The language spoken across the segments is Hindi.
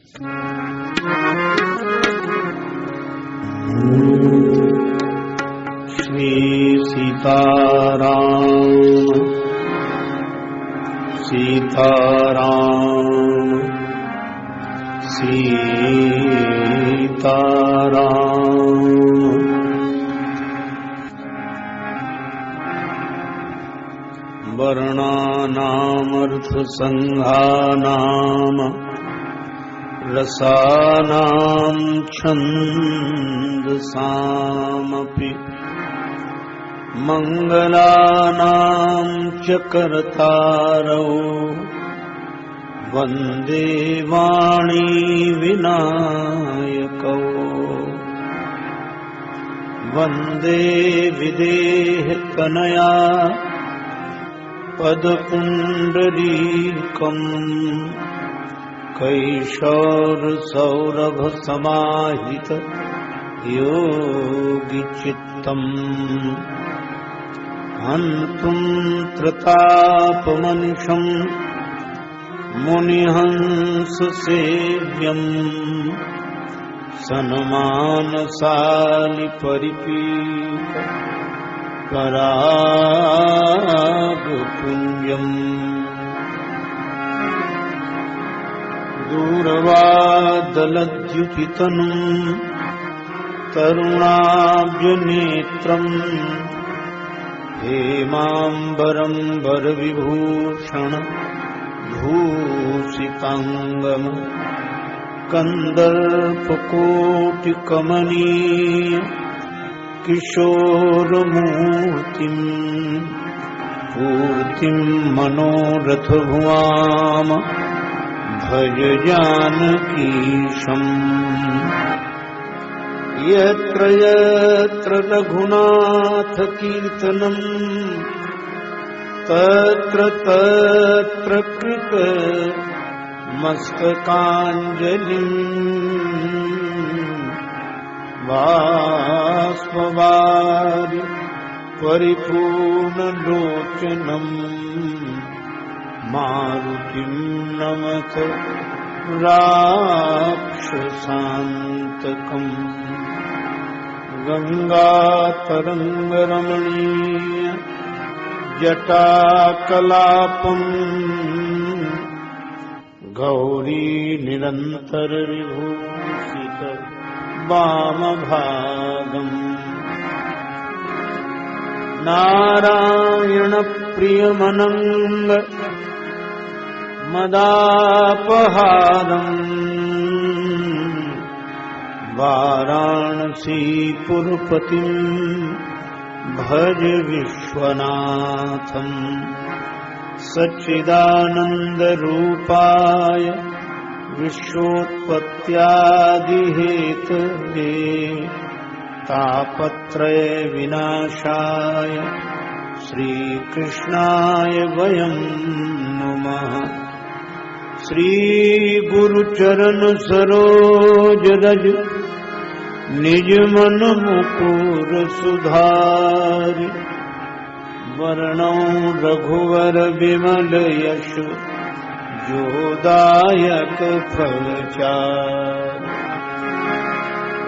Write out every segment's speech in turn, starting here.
श्री सीताराम सीताराम सीताराम। वर्णानामर्थसंघानाम रसानां छन्दसामपि मंगलानां च कर्तारौ वन्दे वाणी विनायकौ। वन्दे विदेहतनया पदपुण्डरीकम् कैशोरसौरभसमाहित योगिचित्तम्। हन्तुं त्रतापमनिशम् मुनिहंससेव्यम् सन्मानसानि परिपीत परागपुण्यम्। दूरवादलद्युतितनुम् तरुणाब्जनेत्रम् हेमाम्बरं वरविभूषण भूषितांगम्। कंदर्पकोटिकमनीय किशोरमूर्तिम् पूर्तिं मनोरथभुवाम भज जानकीशम्। यत्र यत्र रघुनाथ कीर्तनम् तत्र तत्र कृत मस्तकाञ्जलिम्। बाष्पवारि परिपूर्णलोचनम् मारुतिं नमत राक्षसान्तकम्। गंगातरंगरमणीय जटाकलापम् गौरी निरंतर विभूषित वामभागम्। नारायण प्रियमनंग मदापहारम् वाराणसीपुरपतिम् भज विश्वनाथम्। सच्चिदानन्दरूपाय विश्वोत्पत्त्यादिहेतवे तापत्रय विनाशाय श्रीकृष्णाय वयं नमः। श्री गुरुचरण सरोज रज निज मन मुकुर सुधारि। वर्णौ रघुवर विमल यश जोदायक फलचारि।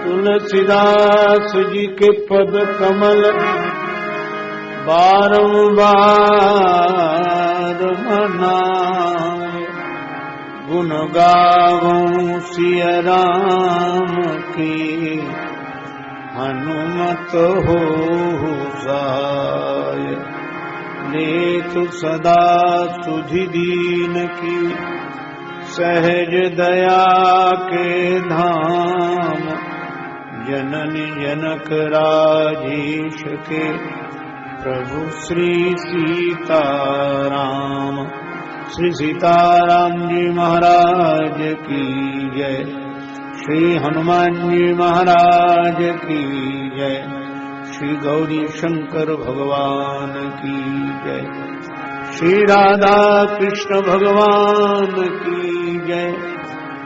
तुलसीदास जी के पद कमल बारंबार मनाए। गुण गावों सिया राम की हनुमत हो जाय। लेत सदा सुधि दीन की सहज दया के धाम। जननी जनक राजेश के प्रभु श्री सीताराम। श्री सीताराम जी महाराज की जय। श्री हनुमान जी महाराज की जय। श्री गौरी शंकर भगवान की जय। श्री राधा कृष्ण भगवान की जय।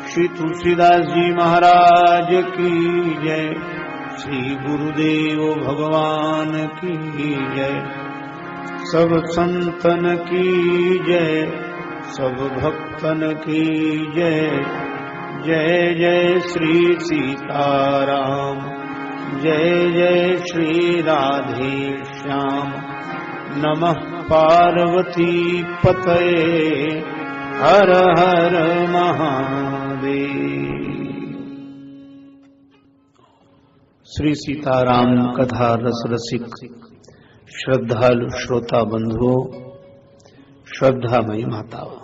श्री तुलसीदास जी महाराज की जय। श्री गुरुदेव भगवान की जय। सब संतन की जय, सब भक्तन की जय। जय जय श्री सीताराम, जय जय श्री राधे श्याम। नमः पार्वती पतये, हर हर महादेव। श्री सीताराम कथा रस रसिक श्रद्धालु श्रोता बंधुओं, श्रद्धामयी माताओं,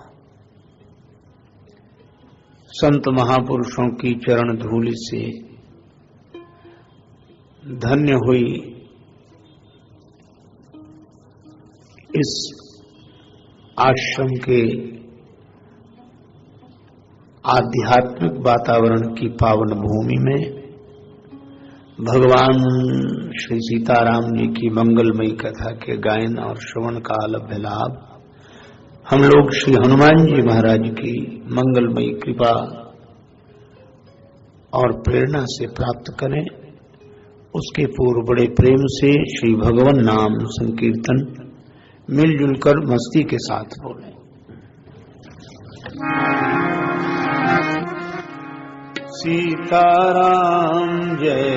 संत महापुरुषों की चरण धूलि से धन्य हुई इस आश्रम के आध्यात्मिक वातावरण की पावन भूमि में भगवान श्री सीताराम जी की मंगलमयी कथा के गायन और श्रवण का अलभ्य लाभ हम लोग श्री हनुमान जी महाराज की मंगलमयी कृपा और प्रेरणा से प्राप्त करें। उसके पूर्व बड़े प्रेम से श्री भगवान नाम संकीर्तन मिलजुल कर मस्ती के साथ बोलें। सीताराम जय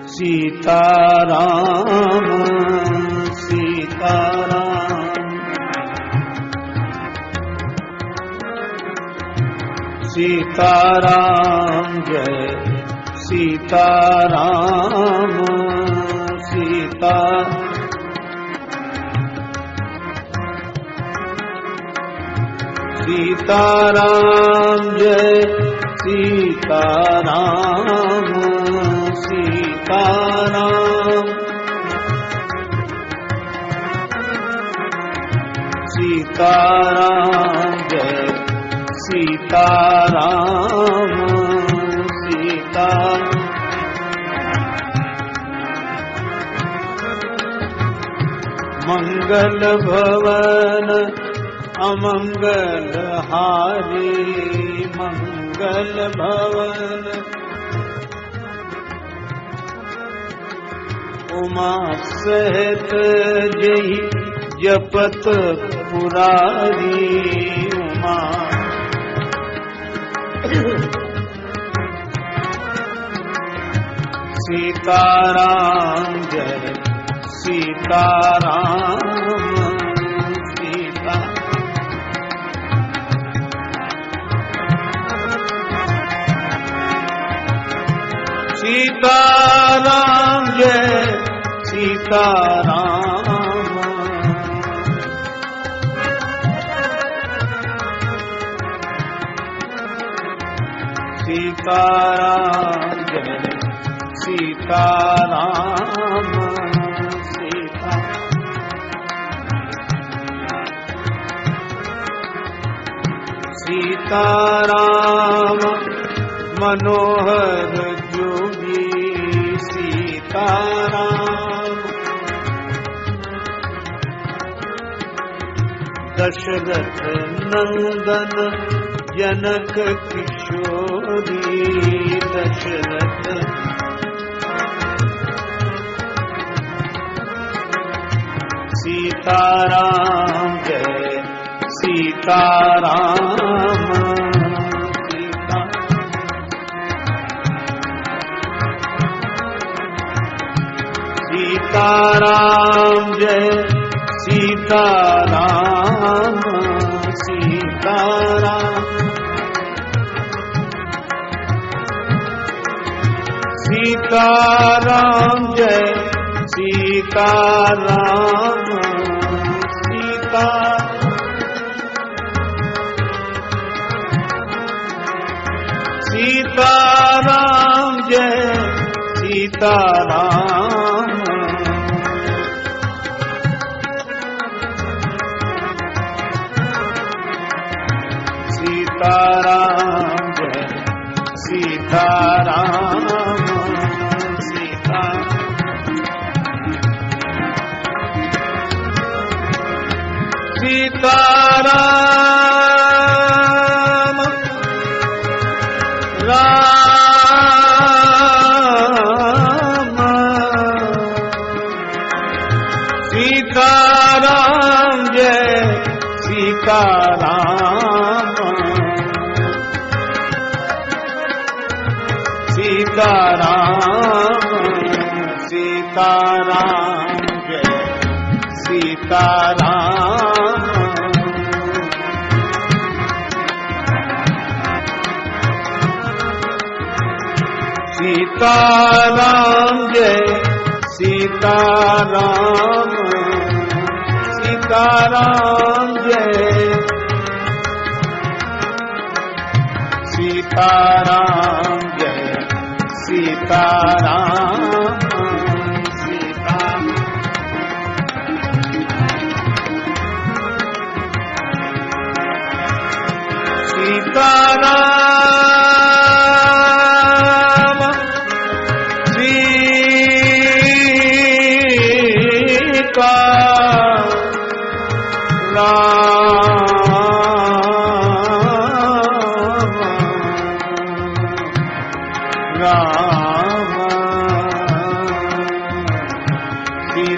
सीताराम, सीताराम सीताराम जय सीताराम, सीता सीताराम जय सीताराम, सीताराम सीताराम जय सीताराम, सीता मंगल भवन अमंगल हारी, मंगल भवन उमा सहित जही जपत पुरारी, उमा सीताराम जय सीताराम, सीता सीताराम जय सीताराम, सीताराम जय सीताराम, सीता सीताराम मनोहर जोगी, सीताराम दशरथ नंदन जनक किशोरी, दशरथ सीताराम जय सीताराम, सीता सीताराम जय सीताराम, सीताराम सीताराम जय सीताराम, सीता सीताराम जय सीताराम, सीताराम जय सीताराम, सीता सीताराम राम, सीताराम जय सीताराम, सीताराम सीताराम जय सीताराम सीताराम जय सीताराम सीताराम जय सीताराम जय सीताराम सीताराम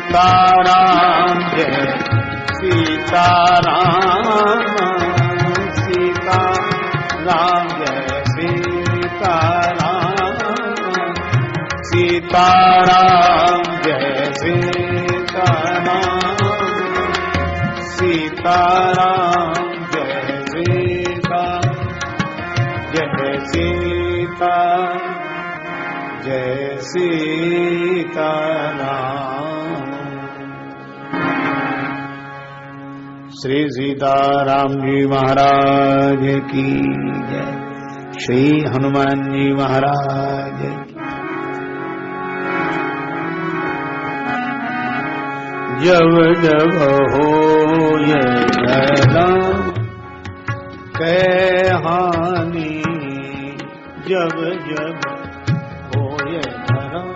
सीताराम जय सीताराम सीताराम जय सीताराम सीताराम जय सीताराम सीताराम जय सीता जय सीताराम। श्री सीताराम जी महाराज की जय। श्री हनुमान जी महाराज की। जब जब हो ये धर्म कहानी जब जब हो ये धर्म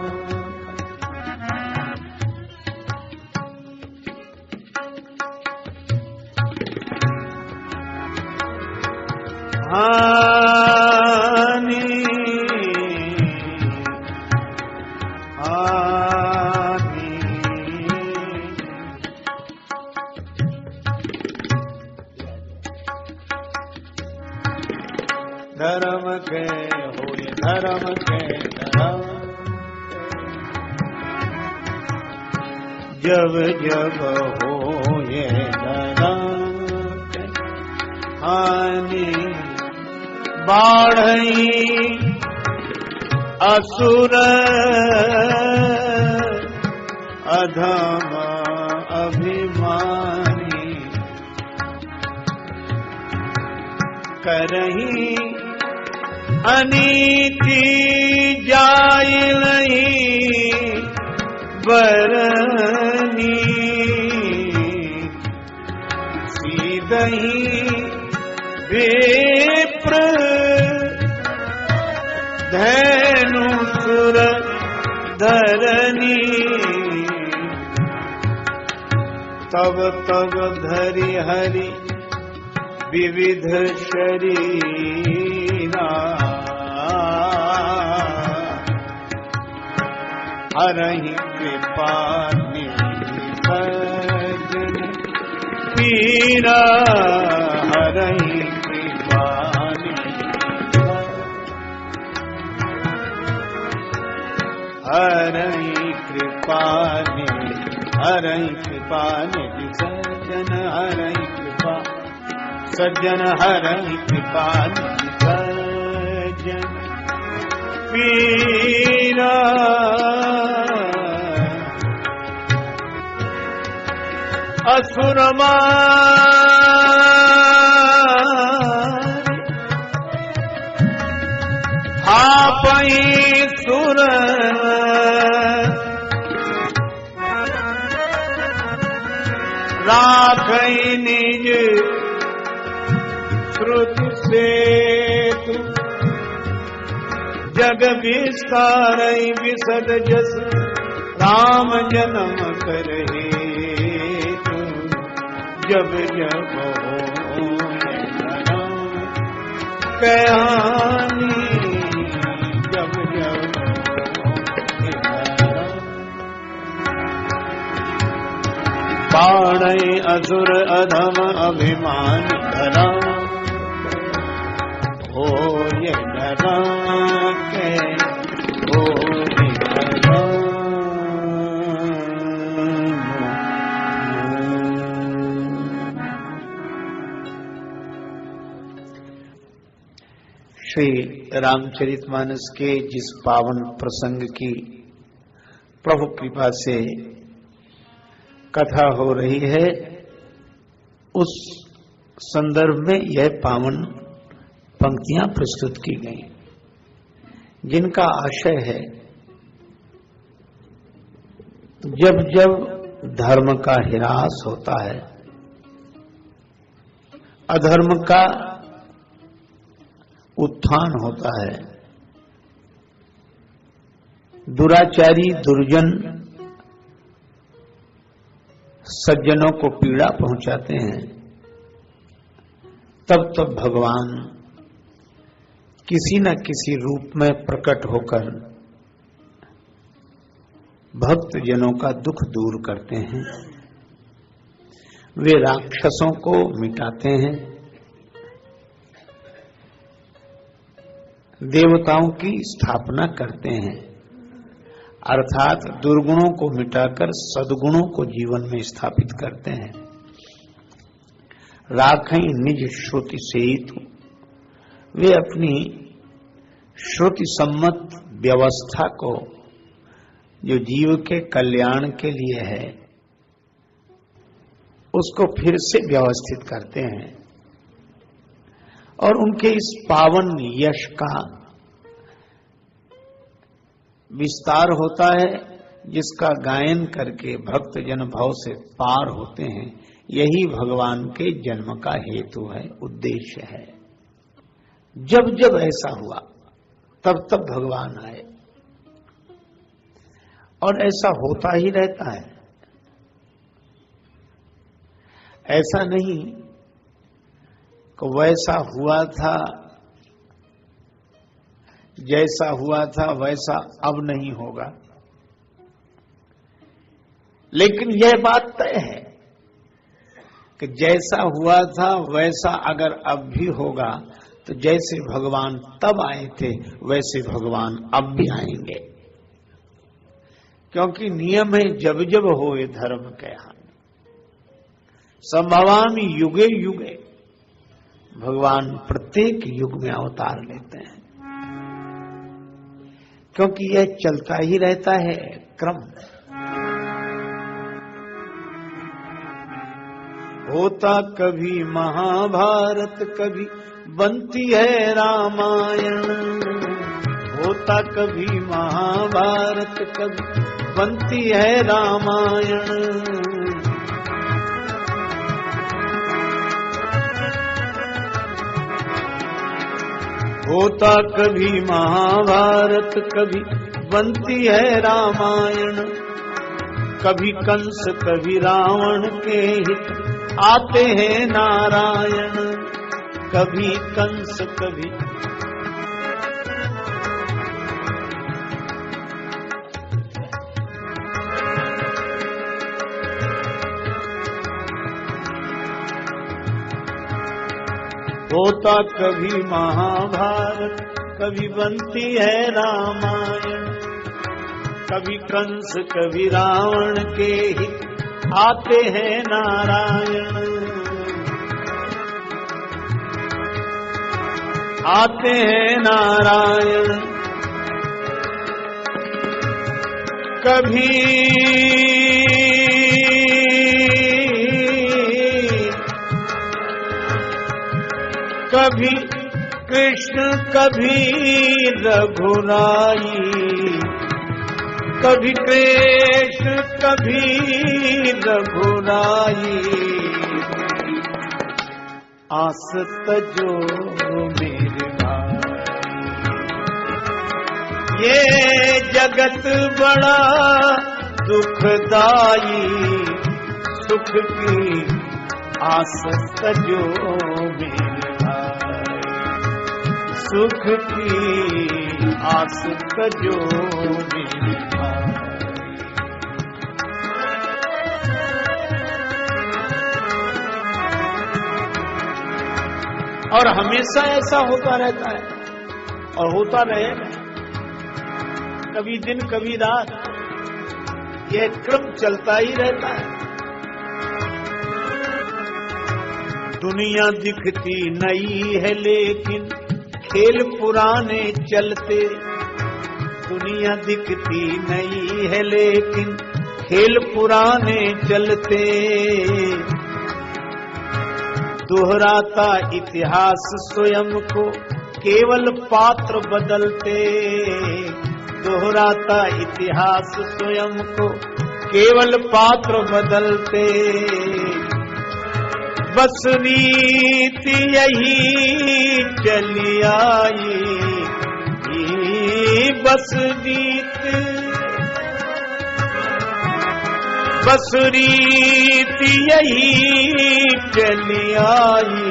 हानि धर्म के हो धर्म के धर्म जब जब हो ये धर्म के हानि बाढ़ई असुर अधम अभिमानी करही अनीति जाय नहीं बरनी सीधही विप्र धैनु सुर धरनी तब तब धरि हरि विविध शरीरा हरहि कृपा निधन पीरा हरहि कृपा हरहि कृपा हरहि कृपा निधि सज्जन हरहि कृपा सज्जन हरहि कृपा निधि सज्जन पीरा असुर आपहि सुर राखई निज श्रुति से तू जग विस्तारई विसद जस राम जन्म करहे जब जब हो कहानी जब जब बाढ़ई असुर अधम अभिमान धरा हो ये धरा के हो श्री रामचरितमानस के जिस पावन प्रसंग की प्रभु कृपा से कथा हो रही है, उस संदर्भ में यह पावन पंक्तियां प्रस्तुत की गई, जिनका आशय है जब जब धर्म का ह्रास होता है, अधर्म का उत्थान होता है, दुराचारी दुर्जन सज्जनों को पीड़ा पहुंचाते हैं, तब तब भगवान किसी न किसी रूप में प्रकट होकर भक्त जनों का दुख दूर करते हैं। वे राक्षसों को मिटाते हैं, देवताओं की स्थापना करते हैं, अर्थात दुर्गुणों को मिटाकर सद्गुणों को जीवन में स्थापित करते हैं। राखें निज श्रुति सेतु, वे अपनी श्रुति सम्मत व्यवस्था को जो जीव के कल्याण के लिए है, उसको फिर से व्यवस्थित करते हैं और उनके इस पावन यश का विस्तार होता है, जिसका गायन करके भक्त जन भव से पार होते हैं। यही भगवान के जन्म का हेतु है, उद्देश्य है। जब जब ऐसा हुआ तब तब भगवान आए, और ऐसा होता ही रहता है। ऐसा नहीं कि वैसा हुआ था, जैसा हुआ था वैसा अब नहीं होगा, लेकिन यह बात तय है कि जैसा हुआ था वैसा अगर अब भी होगा, तो जैसे भगवान तब आए थे वैसे भगवान अब भी आएंगे, क्योंकि नियम है जब जब होए धर्म के हानि संभवामि युगे युगे। भगवान प्रत्येक युग में अवतार लेते हैं, क्योंकि यह चलता ही रहता है क्रम। होता कभी महाभारत, कभी बनती है रामायण। होता कभी महाभारत, कभी बनती है रामायण। होता कभी महाभारत, कभी बनती है रामायण। कभी कंस कभी रावण के हित आते हैं नारायण। कभी कंस कभी होता कभी महाभारत, कभी बनती है रामायण। कभी कंस कभी रावण के हित आते हैं नारायण। आते हैं नारायण। कभी कभी कृष्ण कभी रघुराई। कभी कृष्ण कभी रघुराई। आस तजो मेरे भाई, ये जगत बड़ा दुखदाई। सुख की आस तजो मेरे भाई, सुख की आस तजो मेरे भाई। और हमेशा ऐसा होता रहता है और होता रहेगा। कभी दिन कभी रात, यह क्रम चलता ही रहता है। दुनिया दिखती नई है लेकिन खेल पुराने चलते, दुनिया दिखती नई है लेकिन खेल पुराने चलते, दोहराता इतिहास स्वयं को केवल पात्र बदलते, दोहराता इतिहास स्वयं को केवल पात्र बदलते, बस रीति यही चली आई, बस रीति यही चली आई,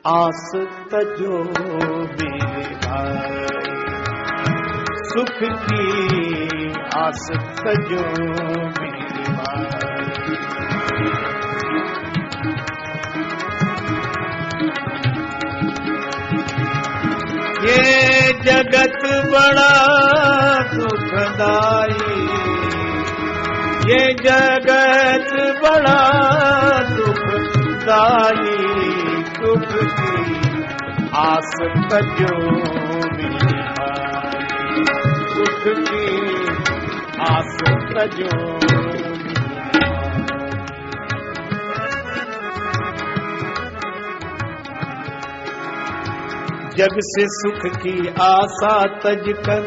आस तजो मेरे भाई, सुख की आस तजो मेरे भाई। ये जगत बड़ा दुखदाई, ये जगत बड़ा दुखदाई, सुख की आस तजो मेरे भाई, सुख की आस तजो। जग से सुख की आशा तज कर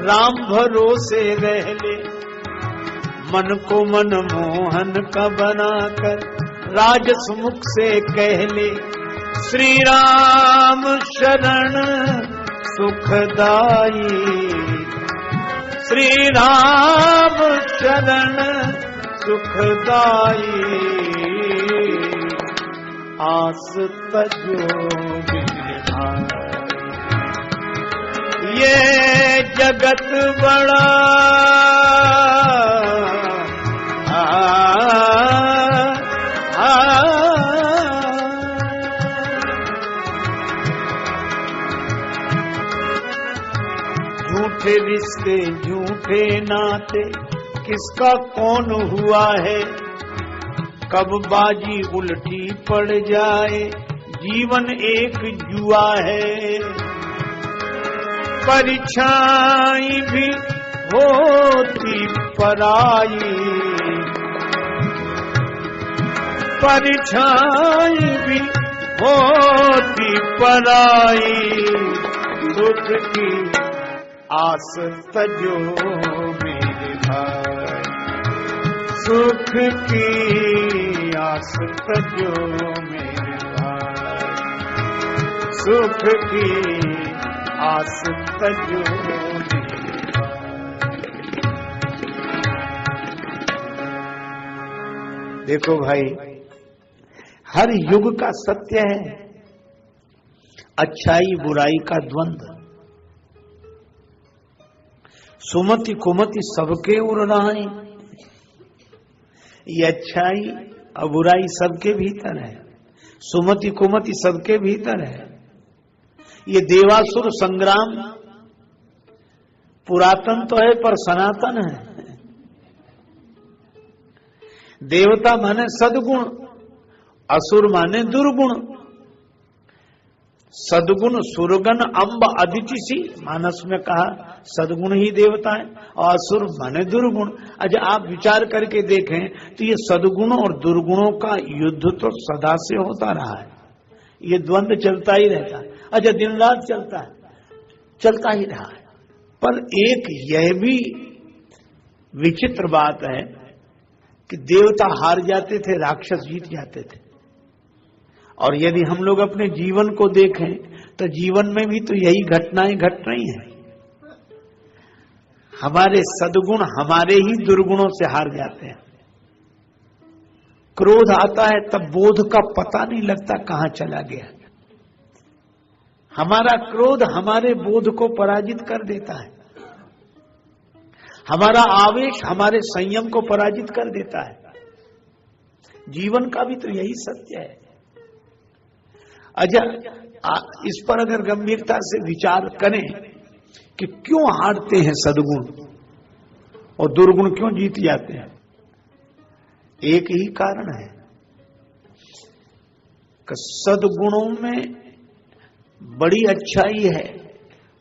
राम भरोसे रह ले, मन को मन मोहन का बनाकर राजस मुख से कह ले, श्री राम शरण सुखदाई, श्री राम शरण सुखदाई, आस तजो मेरे भाई, ये जगत बड़ा झूठे रिश्ते झूठे नाते किसका कौन हुआ है, कब बाजी उल्टी पड़ जाए जीवन एक जुआ है, परछाई भी होती पराई, परछाई भी होती पराई, दुख की आस तजो मेरे भाई, सुख की आस तजो मेरे भाई, सुख की आस तजो मेरे भाई। देखो भाई, हर युग का सत्य है अच्छाई बुराई का द्वंद्व, सुमति कुमति सबके उड़ रहा है, ये अच्छाई और बुराई सबके भीतर है, सुमति कुमति सबके भीतर है। ये देवासुर संग्राम पुरातन तो है पर सनातन है। देवता माने सद्गुण, असुर माने दुर्गुण, सद्गुण सुरगन अम्ब अदितिसी, मानस में कहा सद्गुण ही देवता है और असुर माने दुर्गुण। अच्छा आप विचार करके देखें तो ये सद्गुण और दुर्गुणों का युद्ध तो सदा से होता रहा है, ये द्वंद्व चलता ही रहता है। अच्छा दिन रात चलता है, चलता ही रहा है। पर एक यह भी विचित्र बात है कि देवता हार जाते थे, राक्षस जीत जाते थे। और यदि हम लोग अपने जीवन को देखें तो जीवन में भी तो यही घटनाएं घट रही हैं। हमारे सद्गुण हमारे ही दुर्गुणों से हार जाते हैं। क्रोध आता है तब बोध का पता नहीं लगता कहां चला गया। हमारा क्रोध हमारे बोध को पराजित कर देता है, हमारा आवेश हमारे संयम को पराजित कर देता है। जीवन का भी तो यही सत्य है। अच्छा इस पर अगर गंभीरता से विचार करें कि क्यों हारते हैं सदगुण और दुर्गुण क्यों जीत जाते हैं। एक ही कारण है कि सदगुणों में बड़ी अच्छाई है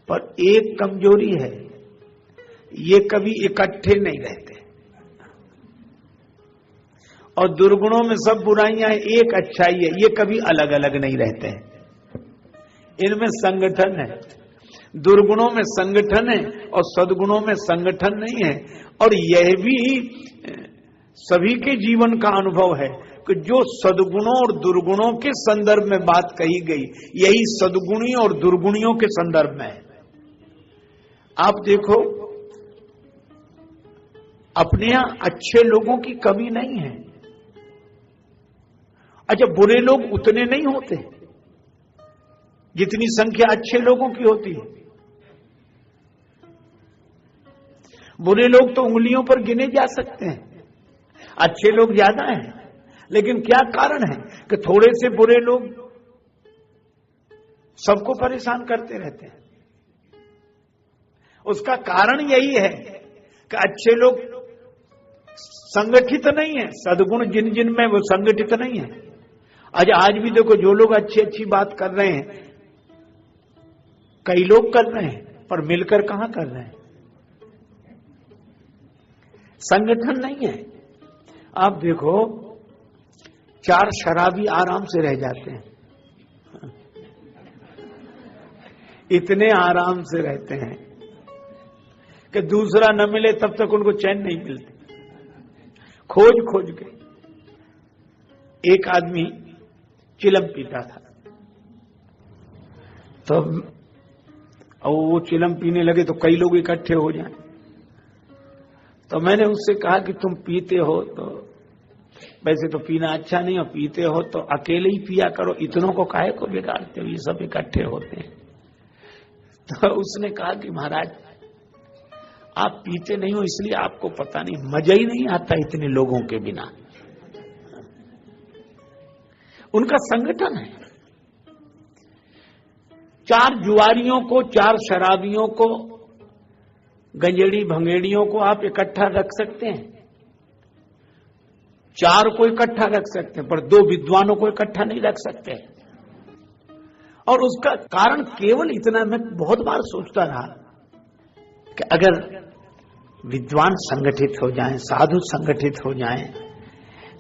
पर एक कमजोरी है, ये कभी इकट्ठे नहीं रहते। और दुर्गुणों में सब बुराइयां हैं, एक अच्छाई है, ये कभी अलग अलग नहीं रहते हैं। इनमें संगठन है, दुर्गुणों में संगठन है और सद्गुणों में संगठन नहीं है। और यह भी सभी के जीवन का अनुभव है कि जो सद्गुणों और दुर्गुणों के संदर्भ में बात कही गई, यही सद्गुणी और दुर्गुणियों के संदर्भ में है। आप देखो, अपने यहां अच्छे लोगों की कमी नहीं है। अच्छा, बुरे लोग उतने नहीं होते जितनी संख्या अच्छे लोगों की होती है। बुरे लोग तो उंगलियों पर गिने जा सकते हैं, अच्छे लोग ज्यादा हैं। लेकिन क्या कारण है कि थोड़े से बुरे लोग सबको परेशान करते रहते हैं। उसका कारण यही है कि अच्छे लोग संगठित नहीं है, सद्गुण जिन जिन में वो संगठित नहीं है। आज भी देखो, जो लोग अच्छी अच्छी बात कर रहे हैं, कई लोग कर रहे हैं पर मिलकर कहां कर रहे हैं, संगठन नहीं है। आप देखो, 4 शराबी आराम से रह जाते हैं, इतने आराम से रहते हैं कि दूसरा न मिले तब तक उनको चैन नहीं मिलती। खोज खोज के एक आदमी चिलम पीता था, तो वो चिलम पीने लगे तो कई लोग इकट्ठे हो जाए। तो मैंने उससे कहा कि तुम पीते हो तो वैसे तो पीना अच्छा नहीं, और पीते हो तो अकेले ही पिया करो, इतनों को काहे को बिगाड़ते हो, ये सब इकट्ठे होते हैं। तो उसने कहा कि महाराज, आप पीते नहीं हो इसलिए आपको पता नहीं, मजा ही नहीं आता इतने लोगों के बिना। उनका संगठन है। 4 जुआरियों को, 4 शराबियों को, गंजेड़ी भंगेड़ियों को आप इकट्ठा रख सकते हैं, 4 को इकट्ठा रख सकते हैं, पर 2 विद्वानों को इकट्ठा नहीं रख सकते। और उसका कारण केवल इतना, मैं बहुत बार सोचता रहा कि अगर विद्वान संगठित हो जाएं, साधु संगठित हो जाएं,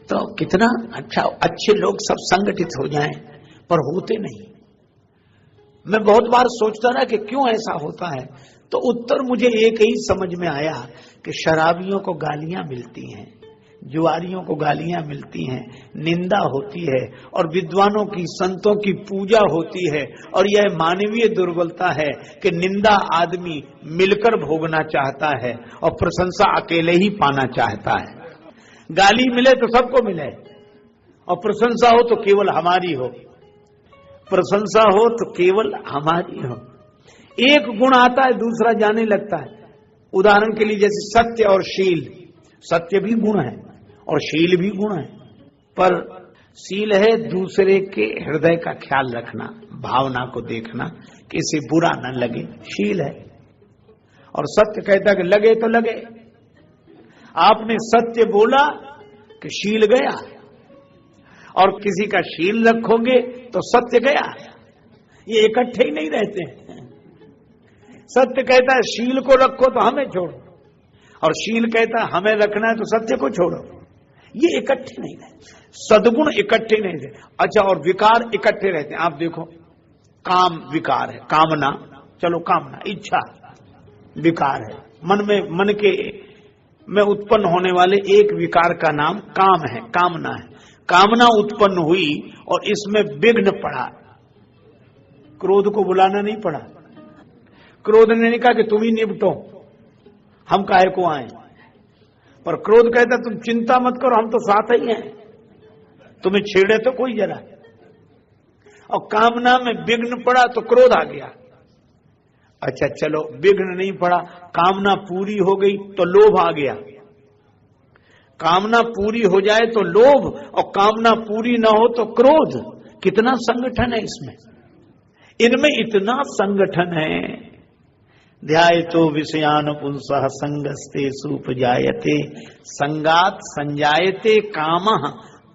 तो कितना अच्छा, अच्छे लोग सब संगठित हो जाएं, पर होते नहीं। मैं बहुत बार सोचता रहा कि क्यों ऐसा होता है। तो उत्तर मुझे एक ही समझ में आया कि शराबियों को गालियां मिलती हैं, जुआरियों को गालियां मिलती हैं, निंदा होती है, और विद्वानों की, संतों की पूजा होती है। और यह मानवीय दुर्बलता है कि निंदा आदमी मिलकर भोगना चाहता है और प्रशंसा अकेले ही पाना चाहता है। गाली मिले तो सबको मिले, और प्रशंसा हो तो केवल हमारी हो, प्रशंसा हो तो केवल हमारी हो। एक गुण आता है, दूसरा जाने लगता है। उदाहरण के लिए जैसे सत्य और शील, सत्य भी गुण है और शील भी गुण है, पर शील है दूसरे के हृदय का ख्याल रखना, भावना को देखना कि इसे बुरा न लगे, शील है। और सत्य कहता है कि लगे तो लगे। आपने सत्य बोला कि शील गया, और किसी का शील रखोगे तो सत्य गया। ये इकट्ठे ही नहीं रहते हैं। सत्य कहता है शील को रखो तो हमें छोड़ो, और शील कहता है हमें रखना है तो सत्य को छोड़ो। ये इकट्ठे नहीं रहते, सद्गुण इकट्ठे नहीं रहते। अच्छा, और विकार इकट्ठे रहते हैं। आप देखो, काम विकार है, कामना, चलो कामना, इच्छा विकार है। मन के में उत्पन्न होने वाले एक विकार का नाम काम है, कामना है। कामना उत्पन्न हुई और इसमें विघ्न पड़ा, क्रोध को बुलाना नहीं पड़ा। क्रोध ने नहीं कहा कि तुम ही निपटो, हम काहे को आए, पर क्रोध कहता तुम चिंता मत करो, हम तो साथ ही हैं, तुम्हें छेड़े तो कोई जरा। और कामना में विघ्न पड़ा तो क्रोध आ गया। अच्छा चलो, विघ्न नहीं पड़ा, कामना पूरी हो गई तो लोभ आ गया। कामना पूरी हो जाए तो लोभ, और कामना पूरी ना हो तो क्रोध। कितना संगठन है इसमें, इनमें इतना संगठन है। ध्यायतो विषयान पुंसः संगस्ते सुपजायते संगात संजायते कामः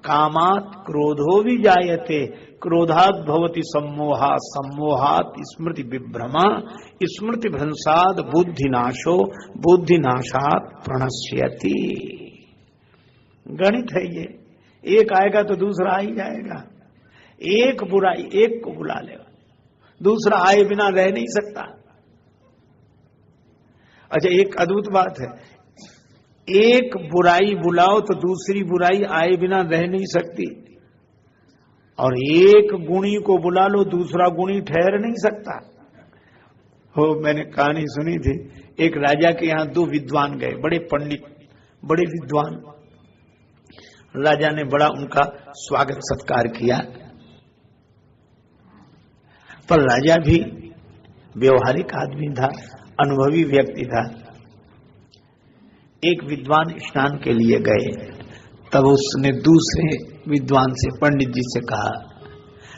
कामात् क्रोधो विजायते क्रोधात् भवति सम्मोहा सम्मोहात् स्मृति विभ्रमा स्मृति भ्रंशात् बुद्धिनाशो बुद्धिनाशात् प्रणश्यति। गणित है ये, एक आएगा तो दूसरा आ ही जाएगा। एक बुराई एक को बुला लेगा, दूसरा आए बिना रह नहीं सकता। अच्छा, एक अद्भुत बात है, एक बुराई बुलाओ तो दूसरी बुराई आए बिना रह नहीं सकती, और एक गुणी को बुला लो दूसरा गुणी ठहर नहीं सकता। हो, मैंने कहानी सुनी थी, एक राजा के यहां दो विद्वान गए, बड़े पंडित, बड़े विद्वान। राजा ने बड़ा उनका स्वागत सत्कार किया, पर राजा भी व्यवहारिक आदमी था, अनुभवी व्यक्ति था। एक विद्वान स्नान के लिए गए, तब उसने दूसरे विद्वान से, पंडित जी से कहा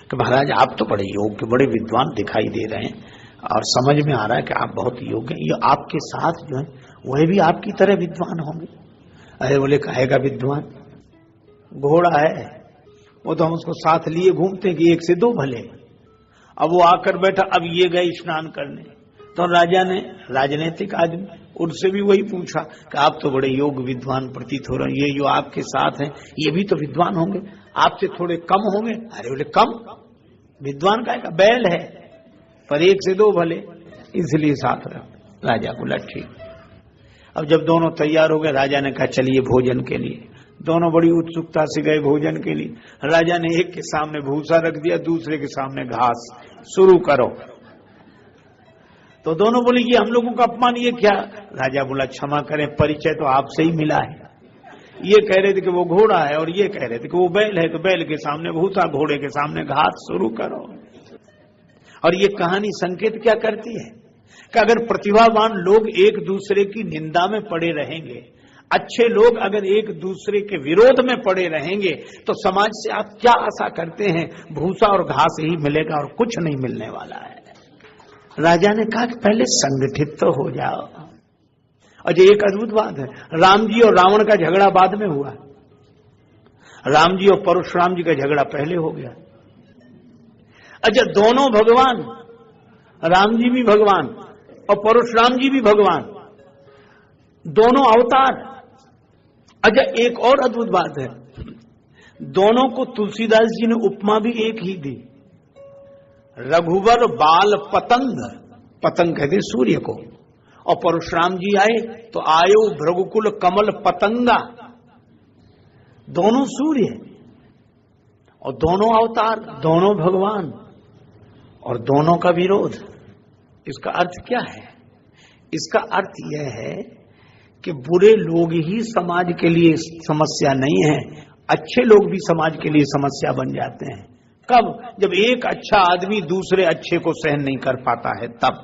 कि महाराज आप तो बड़े योग्य, बड़े विद्वान दिखाई दे रहे हैं और समझ में आ रहा है कि आप बहुत योग्य हैं, ये आपके साथ जो है वह भी आपकी तरह विद्वान होंगे। अरे बोले, कहेगा विद्वान, घोड़ा है वो तो हम उसको साथ लिए घूमते हैं कि एक से दो भले। अब वो आकर बैठा, अब ये गए स्नान करने, तो राजा ने, राजनीतिक आदमी, उनसे भी वही पूछा कि आप तो बड़े योग्य विद्वान प्रतीत हो रहे हैं, ये जो आपके साथ हैं ये भी तो विद्वान होंगे, आपसे थोड़े कम होंगे। अरे बोले, कम? विद्वान का बैल है, पर एक से दो भले, इसलिए साथ रहो। राजा बोला ठीक। अब जब दोनों तैयार हो गए, राजा ने कहा चलिए भोजन के लिए। दोनों बड़ी उत्सुकता से गए भोजन के लिए। राजा ने एक के सामने भूसा रख दिया, दूसरे के सामने घास, शुरू करो। तो दोनों बोले कि हम लोगों का अपमान ये क्या? राजा बोला क्षमा करें, परिचय तो आपसे ही मिला है। ये कह रहे थे कि वो घोड़ा है और ये कह रहे थे कि वो बैल है, तो बैल के सामने भूसा, घोड़े के सामने घास, शुरू करो। और ये कहानी संकेत क्या करती है कि अगर प्रतिभावान लोग एक दूसरे की निंदा में पड़े रहेंगे, अच्छे लोग अगर एक दूसरे के विरोध में पड़े रहेंगे, तो समाज से आप क्या आशा करते हैं? भूसा और घास ही मिलेगा और कुछ नहीं मिलने वाला है। राजा ने कहा कि पहले संगठित तो हो जाओ। और एक अद्भुत बात है, राम जी और रावण का झगड़ा बाद में हुआ, राम जी और परशुराम जी का झगड़ा पहले हो गया। अच्छा, दोनों भगवान, राम जी भी भगवान और परशुराम जी भी भगवान, दोनों अवतार। अच्छा, एक और अद्भुत बात है, दोनों को तुलसीदास जी ने उपमा भी एक ही दी। रघुवर बाल पतंग, पतंग कहते सूर्य को, और परशुराम जी आए तो आयो भृगुकुल कमल पतंगा। दोनों सूर्य और दोनों अवतार, दोनों भगवान और दोनों का विरोध। इसका अर्थ क्या है? इसका अर्थ यह है कि बुरे लोग ही समाज के लिए समस्या नहीं है, अच्छे लोग भी समाज के लिए समस्या बन जाते हैं। कब? जब एक अच्छा आदमी दूसरे अच्छे को सहन नहीं कर पाता है, तब।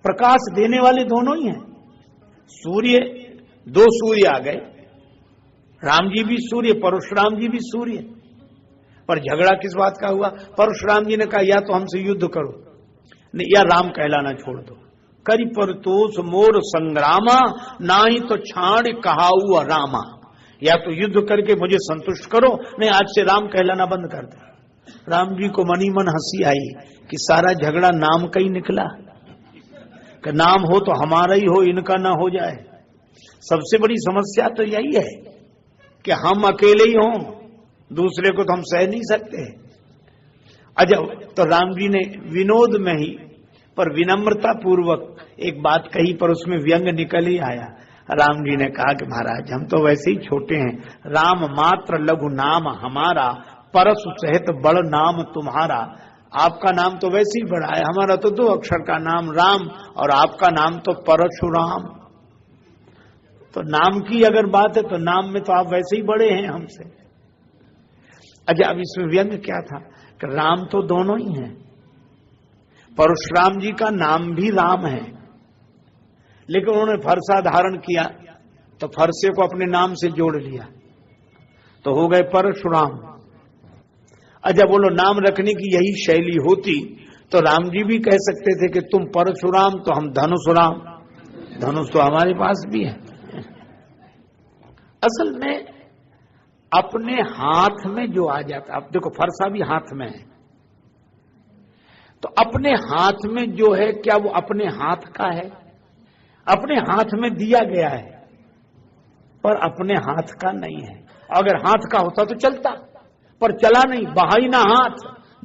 प्रकाश देने वाले दोनों ही हैं। सूर्य, दो सूर्य आ गए, राम जी भी सूर्य, परशुराम जी भी सूर्य, पर झगड़ा किस बात का हुआ? परशुराम जी ने कहा या तो हमसे युद्ध करो या राम कहलाना छोड़ दो। करी परतोष मोर संग्रामा, ना ही तो छाड़ कहाऊ रामा। या तो युद्ध करके मुझे संतुष्ट करो, नहीं आज से राम कहलाना बंद कर दो। राम जी को मनी मन हंसी आई कि सारा झगड़ा नाम का ही निकला, कि नाम हो तो हमारा ही हो, इनका ना हो जाए। सबसे बड़ी समस्या तो यही है कि हम अकेले ही हों, दूसरे को तो हम सह नहीं सकते। अच्छा, तो राम जी ने विनोद में ही पर विनम्रता पूर्वक एक बात कही, पर उसमें व्यंग निकल ही आया। राम जी ने कहा कि महाराज हम तो वैसे ही छोटे हैं, राम मात्र लघु नाम हमारा, परशु सहित बड़ नाम तुम्हारा। आपका नाम तो वैसे ही बड़ा है, हमारा तो 2 अक्षर का नाम राम और आपका नाम तो परशुराम। तो नाम की अगर बात है तो नाम में तो आप वैसे ही बड़े हैं हमसे। अच्छा, अब इसमें व्यंग क्या था कि राम तो दोनों ही हैं। परशुराम जी का नाम भी राम है, लेकिन उन्होंने फरसा धारण किया तो फरसे को अपने नाम से जोड़ लिया तो हो गए परशुराम। अच्छा, बोलो नाम रखने की यही शैली होती तो राम जी भी कह सकते थे कि तुम परशुराम तो हम धनुषराम, धनुष तो हमारे पास भी है। असल में अपने हाथ में जो आ जाता, अब देखो फरसा भी हाथ में है, तो अपने हाथ में जो है क्या वो अपने हाथ का है? अपने हाथ में दिया गया है पर अपने हाथ का नहीं है। अगर हाथ का होता तो चलता, पर चला नहीं। बहाई ना हाथ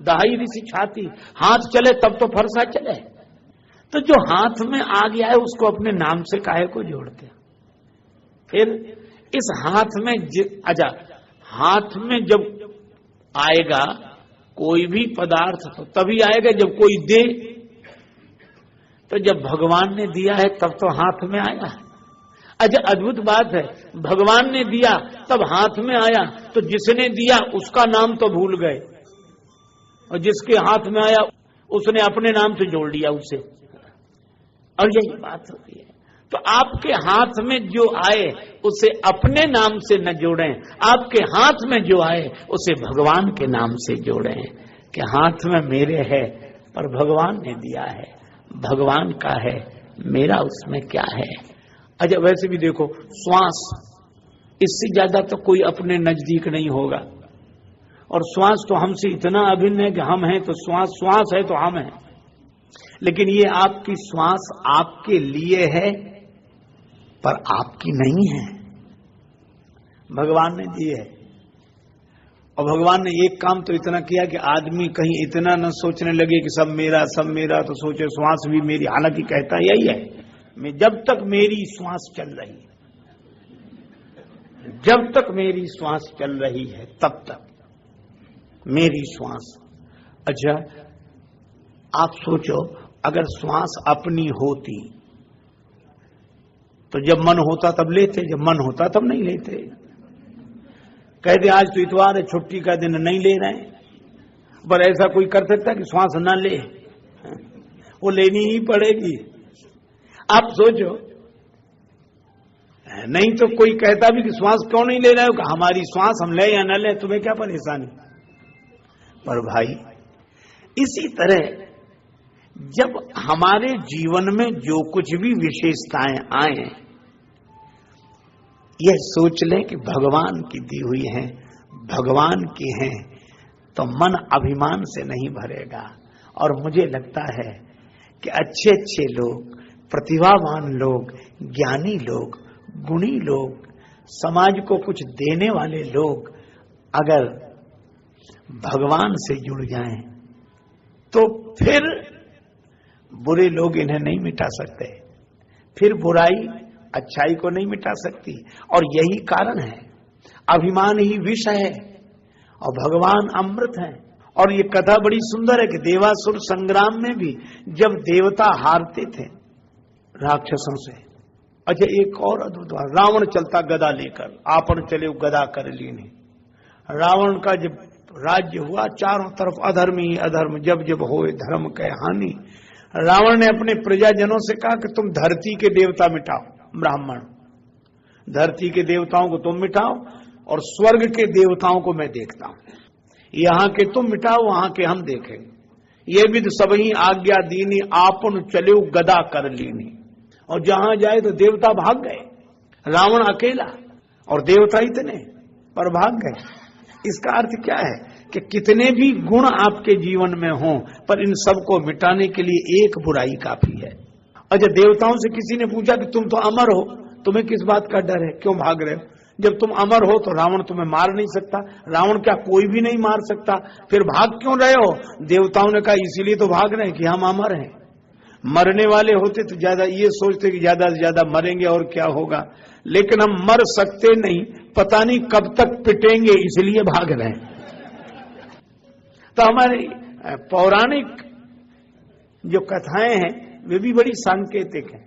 दहाई ऋषि छाती, हाथ चले तब तो फरसा चले। तो जो हाथ में आ गया है उसको अपने नाम से काहे को जोड़ते? फिर इस हाथ में अच्छा, हाथ में जब आएगा कोई भी पदार्थ तो तभी आएगा जब कोई दे। तो जब भगवान ने दिया है तब तो हाथ में आया। अच्छा, अद्भुत बात है, भगवान ने दिया तब हाथ में आया, तो जिसने दिया उसका नाम तो भूल गए और जिसके हाथ में आया उसने अपने नाम से जोड़ लिया उसे। और यही बात होती है। तो आपके हाथ में जो आए उसे अपने नाम से न जोड़ें, आपके हाथ में जो आए उसे भगवान के नाम से जोड़ें कि हाथ में मेरे है पर भगवान ने दिया है, भगवान का है, मेरा उसमें क्या है। अच्छा, वैसे भी देखो श्वास, इससे ज्यादा तो कोई अपने नजदीक नहीं होगा। और श्वास तो हमसे इतना अभिन्न है कि हम हैं तो श्वास, श्वास है तो हम हैं। लेकिन ये आपकी श्वास आपके लिए है पर आपकी नहीं है, भगवान ने दी है। और भगवान ने एक काम तो इतना किया कि आदमी कहीं इतना न सोचने लगे कि सब मेरा सब मेरा, तो सोचे श्वास भी मेरी। हालांकि कहता यही है, मैं जब तक मेरी श्वास चल रही है, जब तक मेरी श्वास चल रही है तब तक मेरी श्वास। अच्छा, आप सोचो अगर श्वास अपनी होती तो जब मन होता तब लेते, जब मन होता तब नहीं लेते। कहते आज तो इतवार है, छुट्टी का दिन, नहीं ले रहे हैं। पर ऐसा कोई कर सकता कि श्वास ना ले? वो लेनी ही पड़ेगी। आप सोचो, नहीं तो कोई कहता भी कि श्वास क्यों नहीं ले रहे हो? हमारी श्वास हम ले या न ले, तुम्हें क्या परेशानी। पर भाई इसी तरह जब हमारे जीवन में जो कुछ भी विशेषताएं आए, यह सोच लें कि भगवान की दी हुई हैं, भगवान की हैं, तो मन अभिमान से नहीं भरेगा। और मुझे लगता है कि अच्छे अच्छे लोग, प्रतिभावान लोग, ज्ञानी लोग, गुणी लोग, समाज को कुछ देने वाले लोग अगर भगवान से जुड़ जाएं तो फिर बुरे लोग इन्हें नहीं मिटा सकते, फिर बुराई अच्छाई को नहीं मिटा सकती। और यही कारण है, अभिमान ही विष है और भगवान अमृत है। और ये कथा बड़ी सुंदर है कि देवासुर संग्राम में भी जब देवता हारते थे राक्षसों से। अच्छा, एक और अद्भुत बात, रावण चलता गदा लेकर, आपन चले गदा कर लीने। रावण का जब राज्य हुआ, चारों तरफ अधर्म ही अधर्म, जब जब होए धर्म कह हानि। रावण ने अपने प्रजाजनों से कहा कि तुम धरती के देवता मिटाओ, ब्राह्मण, धरती के देवताओं को तुम मिटाओ और स्वर्ग के देवताओं को मैं देखता हूं। यहां के तुम मिटाओ, वहां के हम देखेंगे। ये भी तो सब ही आज्ञा दीनी, आपन चले गदा कर लीनी। और जहां जाए तो देवता भाग गए, रावण अकेला और देवता इतने, पर भाग गए। इसका अर्थ क्या है कि कितने भी गुण आपके जीवन में हों, पर इन सब को मिटाने के लिए एक बुराई काफी है। अच्छा, देवताओं से किसी ने पूछा कि तुम तो अमर हो, तुम्हें किस बात का डर है, क्यों भाग रहे हो? जब तुम अमर हो तो रावण तुम्हें मार नहीं सकता। रावण क्या कोई भी नहीं मार सकता, फिर भाग क्यों रहे हो? देवताओं ने कहा इसीलिए तो भाग रहे हैं कि हम अमर हैं। मरने वाले होते तो ज्यादा ये सोचते कि ज्यादा से ज्यादा मरेंगे और क्या होगा, लेकिन हम मर सकते नहीं, पता नहीं कब तक पिटेंगे, इसलिए भाग रहे हैं। तो हमारी पौराणिक जो कथाएं हैं वे भी बड़ी सांकेतिक हैं।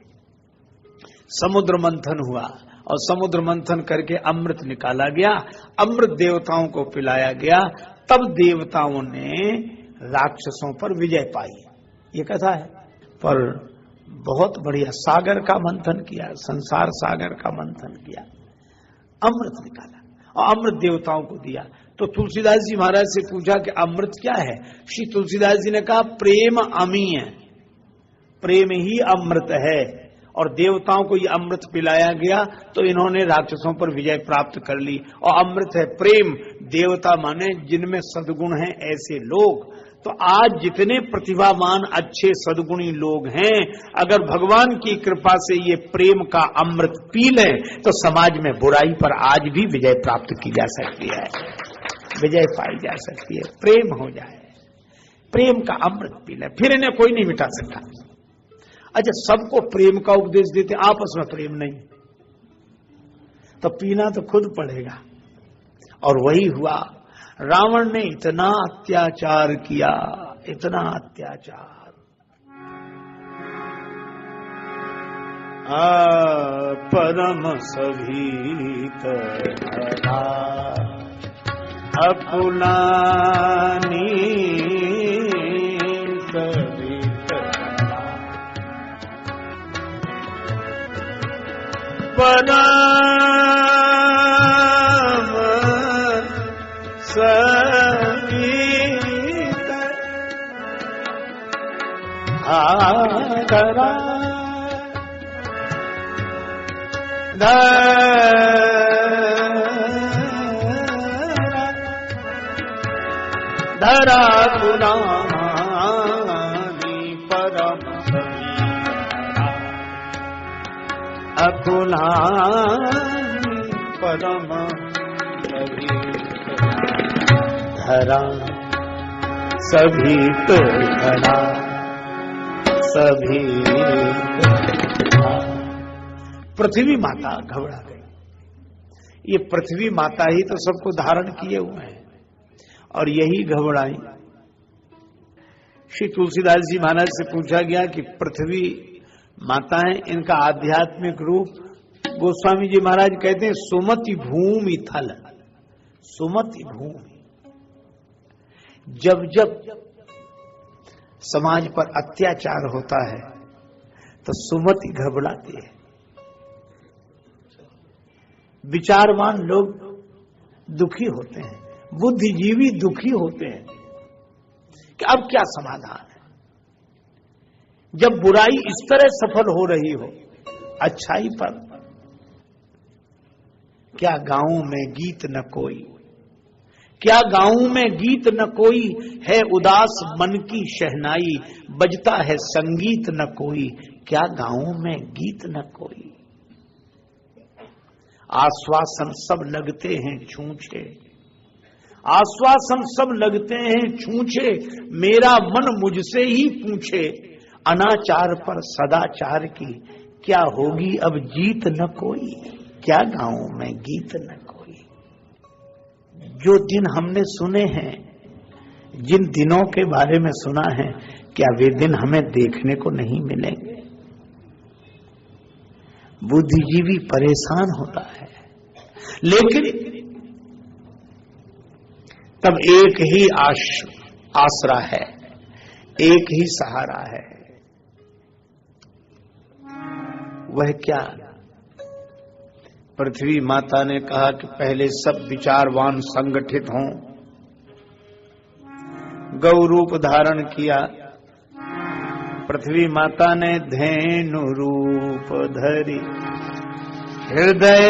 समुद्र मंथन हुआ और समुद्र मंथन करके अमृत निकाला गया, अमृत देवताओं को पिलाया गया, तब देवताओं ने राक्षसों पर विजय पाई। ये कथा है। पर बहुत बढ़िया सागर का मंथन किया, संसार सागर का मंथन किया, अमृत निकाला और अमृत देवताओं को दिया। तो तुलसीदास जी महाराज से पूछा कि अमृत क्या है? श्री तुलसीदास जी ने कहा प्रेम अमी है, प्रेम ही अमृत है। और देवताओं को ये अमृत पिलाया गया तो इन्होंने राक्षसों पर विजय प्राप्त कर ली। और अमृत है प्रेम। देवता माने जिनमें सद्गुण हैं ऐसे लोग। तो आज जितने प्रतिभावान अच्छे सद्गुणी लोग हैं, अगर भगवान की कृपा से ये प्रेम का अमृत पी लें तो समाज में बुराई पर आज भी विजय प्राप्त की जा सकती है, विजय पाई जा सकती है। प्रेम हो जाए, प्रेम का अमृत पी लें, फिर इन्हें कोई नहीं मिटा सकता। अच्छा, सबको प्रेम का उपदेश देते, आपस में प्रेम नहीं, तो पीना तो खुद पड़ेगा। और वही हुआ, रावण ने इतना अत्याचार किया, इतना अत्याचार। परम सभीत अपुलानी सभीत परम सभीत धरा धरा पुरानी परम अकुलानी परम धरा सभी तो धरा सभी। पृथ्वी माता घबरा गई। ये पृथ्वी माता ही तो सबको धारण किए हुए हैं और यही घबराई। श्री तुलसीदास जी महाराज से पूछा गया कि पृथ्वी माताएं, इनका आध्यात्मिक रूप गोस्वामी जी महाराज कहते हैं सुमति भूमि थल। सुमति भूमि, जब जब समाज पर अत्याचार होता है तो सुमति घबराती है। विचारवान लोग दुखी होते हैं, बुद्धिजीवी दुखी होते हैं कि अब क्या समाधान है। जब बुराई इस तरह सफल हो रही हो अच्छाई पर, क्या गांव में गीत न कोई, क्या गांव में गीत न कोई, है उदास मन की शहनाई, बजता है संगीत न कोई, क्या गांव में गीत न कोई। आश्वासन सब लगते हैं छूछे, आश्वासन सब लगते हैं छूछे, मेरा मन मुझसे ही पूछे, अनाचार पर सदाचार की क्या होगी अब जीत न कोई, क्या गांव में गीत न कोई। जो दिन हमने सुने हैं, जिन दिनों के बारे में सुना है, क्या वे दिन हमें देखने को नहीं मिलेंगे? बुद्धिजीवी परेशान होता है, लेकिन तब एक ही आसरा है, एक ही सहारा है। वह क्या? पृथ्वी माता ने कहा कि पहले सब विचारवान संगठित हों। गौ रूप धारण किया। पृथ्वी माता ने धेनु रूप धरी, हृदय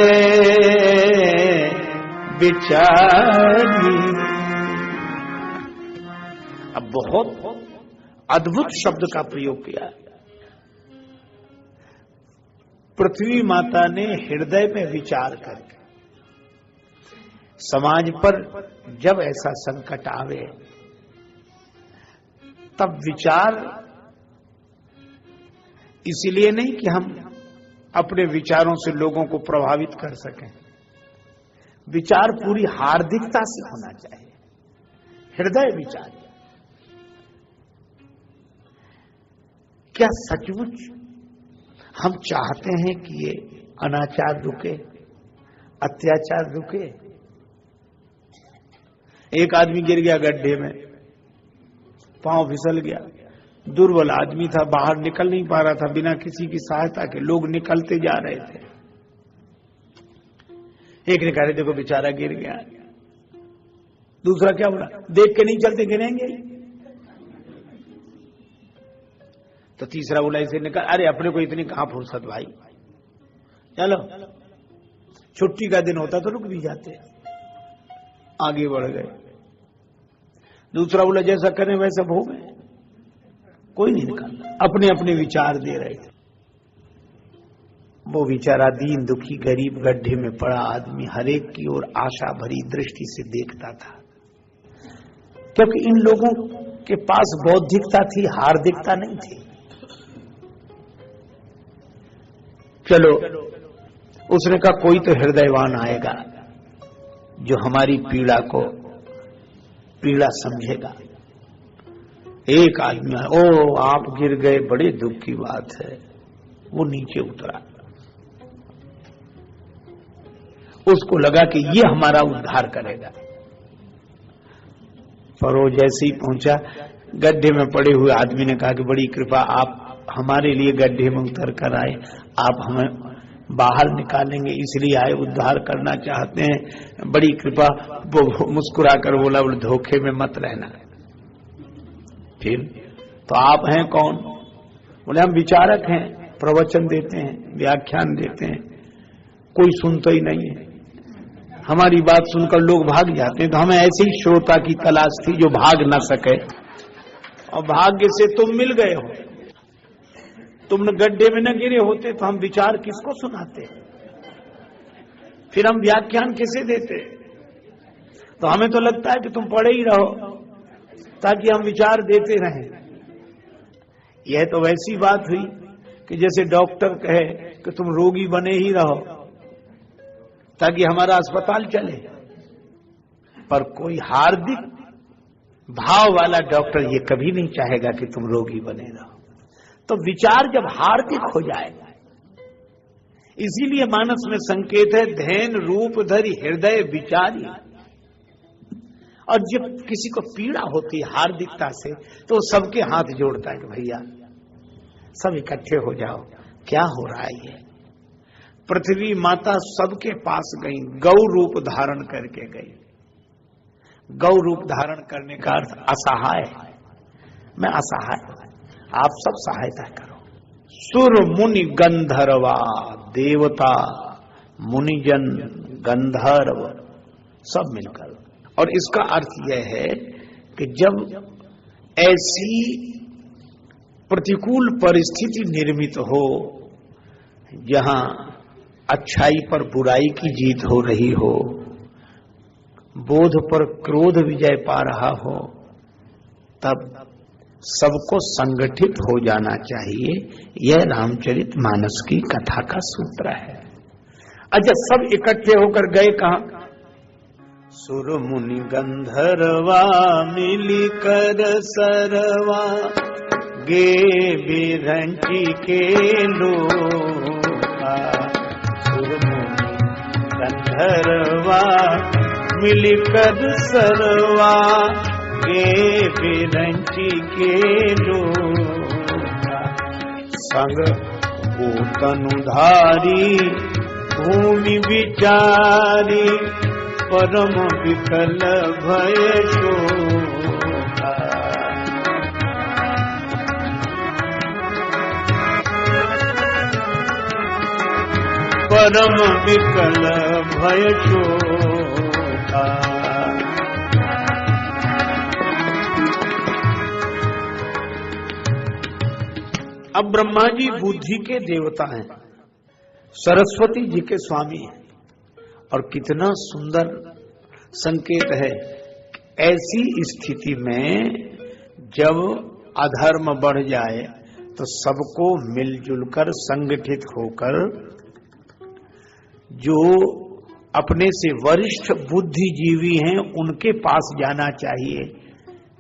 विचारी। अब बहुत अद्भुत शब्द का प्रयोग किया। पृथ्वी माता ने हृदय में विचार करके, समाज पर जब ऐसा संकट आवे तब विचार, इसलिए नहीं कि हम अपने विचारों से लोगों को प्रभावित कर सकें, विचार पूरी हार्दिकता से होना चाहिए, हृदय विचार। क्या सचमुच हम चाहते हैं कि ये अनाचार रुके, अत्याचार रुके? एक आदमी गिर गया गड्ढे में, पांव फिसल गया, दुर्बल आदमी था, बाहर निकल नहीं पा रहा था, बिना किसी की सहायता के लोग निकलते जा रहे थे। एक ने कहा देखो बेचारा गिर गया, दूसरा क्या बोला, देख के नहीं चलते गिरेंगे। तो तीसरा बोला इसे निकाल, अरे अपने को इतनी कहां फुर्सत भाई, चलो। छुट्टी का दिन होता तो रुक भी जाते, आगे बढ़ गए। दूसरा बोला जैसा करें वैसा भोग है, कोई नहीं निकाला, अपने अपने विचार दे रहे थे। वो बेचारा दीन दुखी गरीब गड्ढे में पड़ा आदमी हर एक की ओर आशा भरी दृष्टि से देखता था, क्योंकि इन लोगों के पास बौद्धिकता थी, हार्दिकता नहीं थी। चलो, उसने कहा कोई तो हृदयवान आएगा जो हमारी पीड़ा को पीड़ा समझेगा। एक आदमी, ओ आप गिर गए, बड़े दुख की बात है। वो नीचे उतरा, उसको लगा कि ये हमारा उद्धार करेगा। पर वो जैसे ही पहुंचा, गड्ढे में पड़े हुए आदमी ने कहा कि बड़ी कृपा, आप हमारे लिए गड्ढे में उतर कर आए, आप हमें बाहर निकालेंगे इसलिए आए, उद्धार करना चाहते हैं, बड़ी कृपा। वो मुस्कुरा कर बोला, बोले धोखे में मत रहना। फिर तो आप हैं कौन? बोले हम विचारक हैं, प्रवचन देते हैं, व्याख्यान देते हैं, कोई सुनता ही नहीं है, हमारी बात सुनकर लोग भाग जाते हैं, तो हमें ऐसे ही श्रोता की तलाश थी जो भाग न सके, और भाग्य से तुम मिल गए हो। तुम गड्ढे में न गिरे होते तो हम विचार किसको सुनाते, फिर हम व्याख्यान किसे देते? तो हमें तो लगता है कि तुम पढ़े ही रहो ताकि हम विचार देते रहें। यह तो वैसी बात हुई कि जैसे डॉक्टर कहे कि तुम रोगी बने ही रहो ताकि हमारा अस्पताल चले। पर कोई हार्दिक भाव वाला डॉक्टर ये कभी नहीं चाहेगा कि तुम रोगी बने रहो। तो विचार जब हार्दिक हो जाएगा, इसीलिए मानस में संकेत है, धैन रूप धरि हृदय विचारी। और जब किसी को पीड़ा होती है हार्दिकता से, तो सबके हाथ जोड़ता है कि भैया सब इकट्ठे हो जाओ, क्या हो रहा है ये। पृथ्वी माता सबके पास गई, गौ रूप धारण करके गई। गौ रूप धारण करने का अर्थ असहाय, मैं असहाय, आप सब सहायता करो। सुर मुनि गंधर्वा, देवता मुनिजन गंधर्व सब मिलकर। और इसका अर्थ यह है कि जब ऐसी प्रतिकूल परिस्थिति निर्मित हो, जहां अच्छाई पर बुराई की जीत हो रही हो, बोध पर क्रोध विजय पा रहा हो, तब सबको संगठित हो जाना चाहिए। यह रामचरितमानस की कथा का सूत्र है। अच्छा, सब इकट्ठे होकर गए कहां? सुर मुनि गंधर्वा मिली कर सरवा, गे बिरंची के लोका। सुर मुनि गंधर्वा मिली कर सरवा, गे बिरंची के लोका। संग भूतनुधारी भूमि विचारी, परम विकल भय शोका। परम विकल भय शोका। अब ब्रह्मा जी बुद्धि के देवता हैं, सरस्वती जी के स्वामी हैं, और कितना सुंदर संकेत है। ऐसी स्थिति में जब अधर्म बढ़ जाए तो सबको मिलजुल कर संगठित होकर जो अपने से वरिष्ठ बुद्धिजीवी हैं उनके पास जाना चाहिए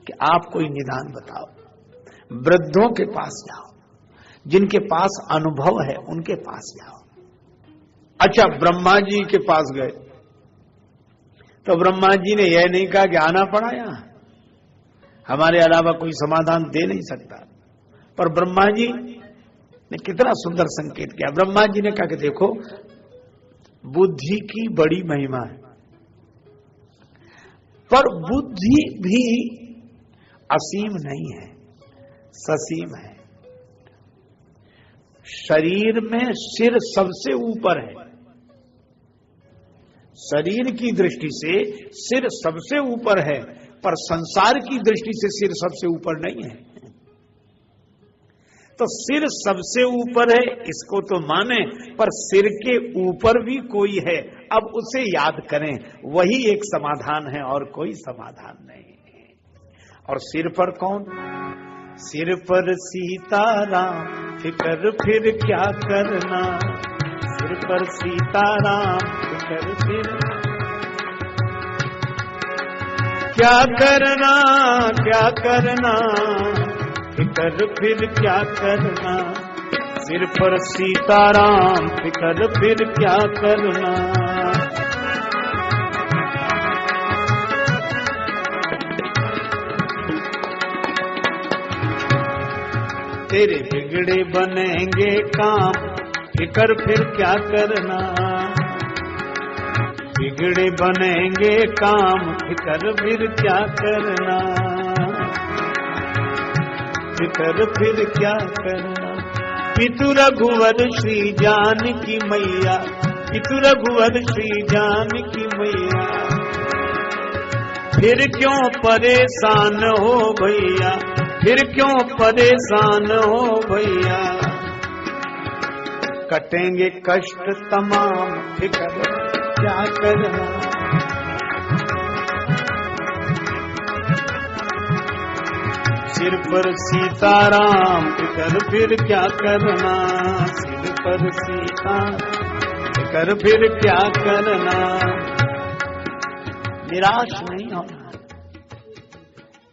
कि आप कोई निदान बताओ। वृद्धों के पास जाओ, जिनके पास अनुभव है उनके पास जाओ। अच्छा, ब्रह्मा जी के पास गए तो ब्रह्मा जी ने यह नहीं कहा कि आना पड़ा यहां, हमारे अलावा कोई समाधान दे नहीं सकता। पर ब्रह्मा जी ने कितना सुंदर संकेत किया। ब्रह्मा जी ने कहा कि देखो, बुद्धि की बड़ी महिमा है, पर बुद्धि भी असीम नहीं है, ससीम है। शरीर में सिर सबसे ऊपर है, शरीर की दृष्टि से सिर सबसे ऊपर है, पर संसार की दृष्टि से सिर सबसे ऊपर नहीं है। तो सिर सबसे ऊपर है इसको तो माने, पर सिर के ऊपर भी कोई है, अब उसे याद करें, वही एक समाधान है और कोई समाधान नहीं। और सिर पर कौन? सिर पर सीताराम, फिकर फिर क्या करना। सिर पर सीताराम, फिकर फिर क्या करना, क्या करना, फिकर फिर क्या करना। सिर पर सीताराम, फिकर फिर क्या करना। तेरे बिगड़े बनेंगे काम, फिकर फिर क्या करना। बिगड़े बनेंगे काम, फिकर फिर क्या करना। फिकर फिर क्या करना। पितु रघुवर श्री जानकी मैया, पितु रघुवर श्री जानकी मैया, फिर क्यों परेशान हो भैया, फिर क्यों परेशान हो भैया। कटेंगे कष्ट तमाम, फिकर क्या करना। सिर पर सीताराम, फिकर फिर क्या करना। सिर पर सीता, फिकर फिर क्या करना। निराश नहीं होना।